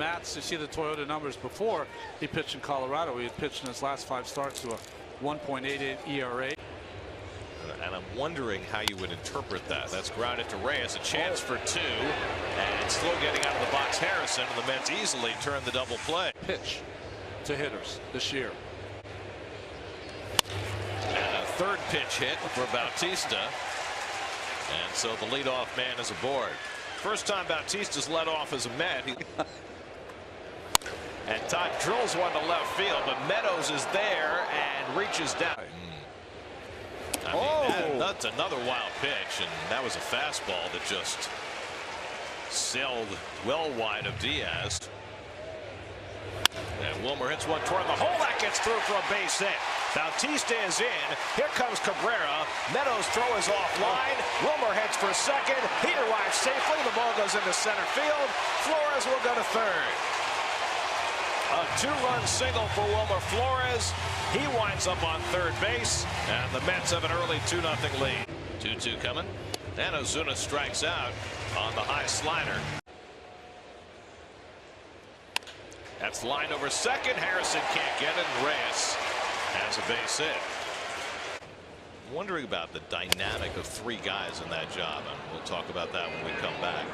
Matz, you see the Toyota numbers before he pitched in Colorado. He had pitched in his last 5 starts to a 1.88 ERA. And I'm wondering how you would interpret that. That's grounded to Reyes, a chance for 2, and still getting out of the box Harrison, and the Mets easily turn the double play. Pitch to hitters this year. And a third pitch hit for Bautista, and so the leadoff man is aboard. First time Bautista's led off as a Met. And Todd drills one to left field, but Meadows is there and reaches down. I mean, that's another wild pitch, and that was a fastball that just sailed well wide of Diaz. And Wilmer hits one toward the hole. That gets through for a base hit. Bautista is in. Here comes Cabrera. Meadows' throw is offline. Wilmer heads for second. He arrives safely. The ball goes into center field. Flores will go to third. A 2-run single for Wilmer Flores. He winds up on third base, and the Mets have an early 2-0 lead. 2-2 coming, and Ozuna strikes out on the high slider. That's lined over second. Harrison can't get it, and Reyes has a base hit. I'm wondering about the dynamic of 3 guys in that job, and we'll talk about that when we come back,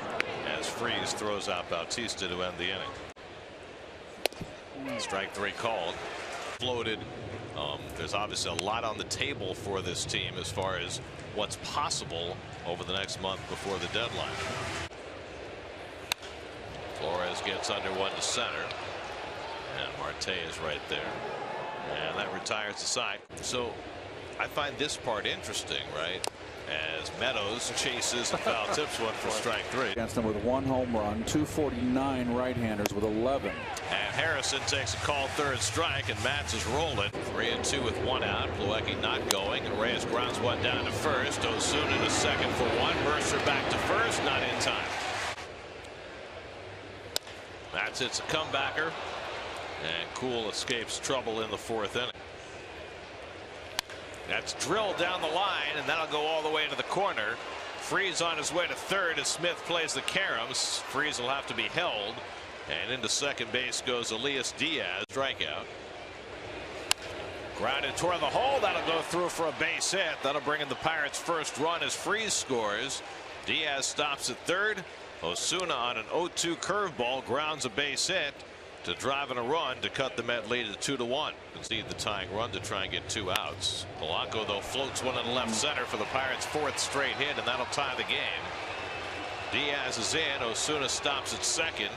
as Freese throws out Bautista to end the inning. Strike 3 called. Floated. There's obviously a lot on the table for this team as far as what's possible over the next month before the deadline. Flores gets under one to center, and Marte is right there, and that retires the side. So I find this part interesting, right? As Meadows chases and foul tips one for strike 3. Against them with 1 home run, 249 right-handers with 11. And Harrison takes a called third strike, and Matz is rolling. 3-2 with 1 out. Plawecki not going, and Reyes grounds one down to first. Ozuna to second for 1. Mercer back to first, not in time. Matz hits a comebacker, and Cool escapes trouble in the 4th inning. That's drilled down the line, and that'll go all the way to the corner. Freese on his way to third as Smith plays the caroms. Freese will have to be held, and into second base goes Elias Diaz. Strikeout. Grounded toward the hole. That'll go through for a base hit. That'll bring in the Pirates' first run as Freese scores. Diaz stops at third. Ozuna on an 0-2 curveball grounds a base hit to drive in a run to cut the Met lead to 2-1. Concede the tying run to try and get 2 outs. Polanco, though, floats one in left center for the Pirates' 4th straight hit, and that'll tie the game. Diaz is in. Ozuna stops at second.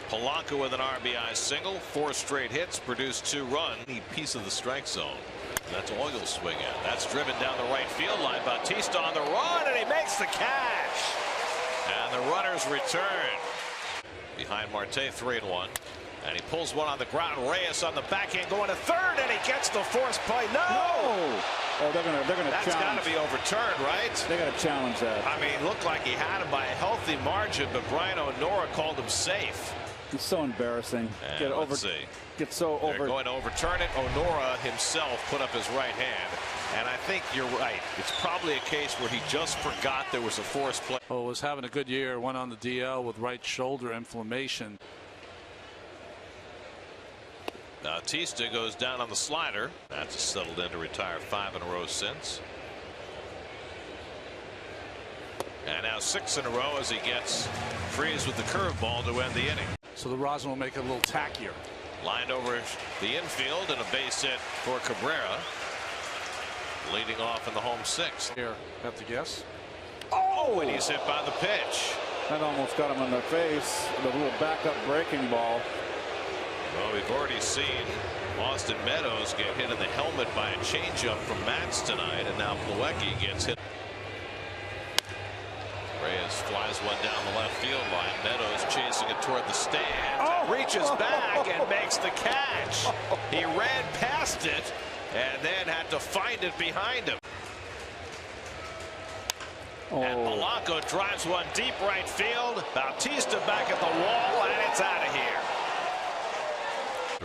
Polanco with an RBI single. 4 straight hits, produced 2 runs. Piece of the strike zone. That's all you'll swing at. That's driven down the right field line. Bautista on the run, and he makes the catch. And the runners return. Behind Marte, 3-1. And he pulls one on the ground. Reyes on the backhand going to third, and he gets the force play. No! Oh, they're gonna That's got to be overturned, right? They got to challenge that. I mean, it looked like he had him by a healthy margin, but Brian O'Nora called him safe. It's so embarrassing. Let's see. Get so over. They're going to overturn it. O'Nora himself put up his right hand. And I think you're right. It's probably a case where he just forgot there was a force play. Oh, was having a good year. Went on the DL with right shoulder inflammation. Bautista goes down on the slider. That's settled in to retire 5 in a row since. And now 6 in a row as he gets Freese with the curveball to end the inning. So the rosin will make it a little tackier. Lined over the infield and a base hit for Cabrera. Leading off in the home 6th. Here, have to guess. Oh, and he's hit by the pitch. That almost got him in the face. The little backup breaking ball. Well, we've already seen Austin Meadows get hit in the helmet by a changeup from Matz tonight, and now Plawecki gets hit. Reyes flies one down the left field line. Meadows chasing it toward the stand. Reaches back and makes the catch. He ran past it and then had to find it behind him. And Polanco drives one deep right field. Bautista back at the wall, and it's out of here.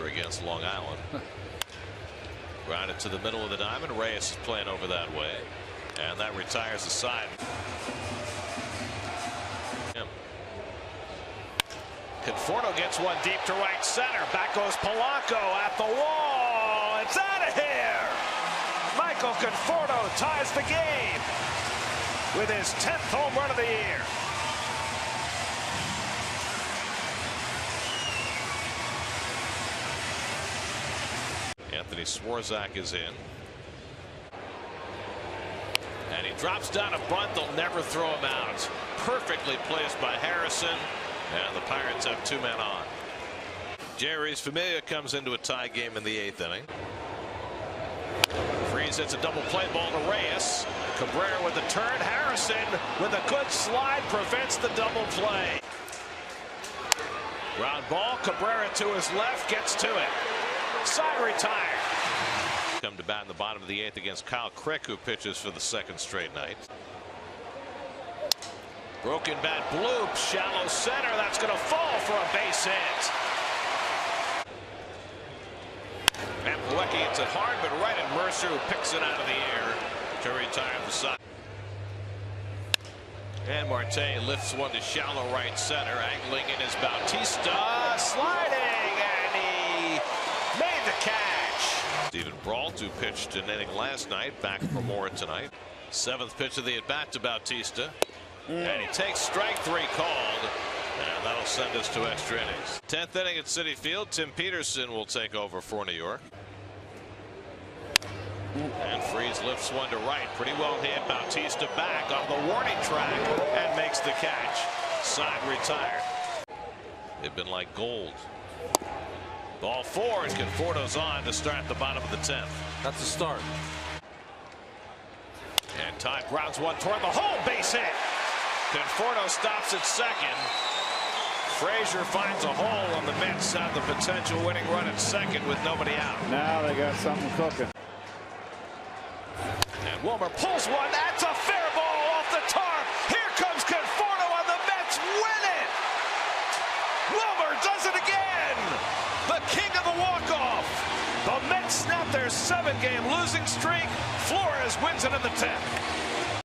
Against Long Island. Grounded to the middle of the diamond. Reyes is playing over that way, and that retires the side. Conforto gets one deep to right center. Back goes Polanco at the wall. It's out of here. Michael Conforto ties the game with his 10th home run of the year. Anthony Swarzak is in. And he drops down a bunt. They'll never throw him out. Perfectly placed by Harrison. And the Pirates have 2 men on. Jerry's Familia comes into a tie game in the 8th inning. Freeze hits a double play ball to Reyes. Cabrera with a turn. Harrison with a good slide prevents the double play. Ground ball. Cabrera to his left gets to it. Side retired. Come to bat in the bottom of the 8th against Kyle Crick, who pitches for the 2nd straight night. Broken bat bloop, shallow center. That's going to fall for a base hit. And Plawecki hits it hard, but right at Mercer, who picks it out of the air to retire the side. And Marte lifts one to shallow right center. Angling in is Bautista, sliding, and he made the catch. Steven Brault, who pitched an inning last night, back for more tonight. 7th pitch of the at-bat to Bautista. And he takes strike 3 called. And that'll send us to extra innings. 10th inning at Citi Field. Tim Peterson will take over for New York. And Freeze lifts one to right. Pretty well hit. Bautista back on the warning track and makes the catch. Side retired. They've been like gold. Ball 4, and Conforto's on to start the bottom of the 10th. That's the start. And Todd grounds one toward the hole. Base hit. Conforto stops at second. Frazier finds a hole, and the Mets have the potential winning run at second with nobody out. Now they got something cooking. And Wilmer pulls one. That's a fair ball off the tarp. Here comes Conforto, and the Mets win it. Wilmer does it again. The king of the walk-off. The Mets snap their 7-game losing streak. Flores wins it in the 10th.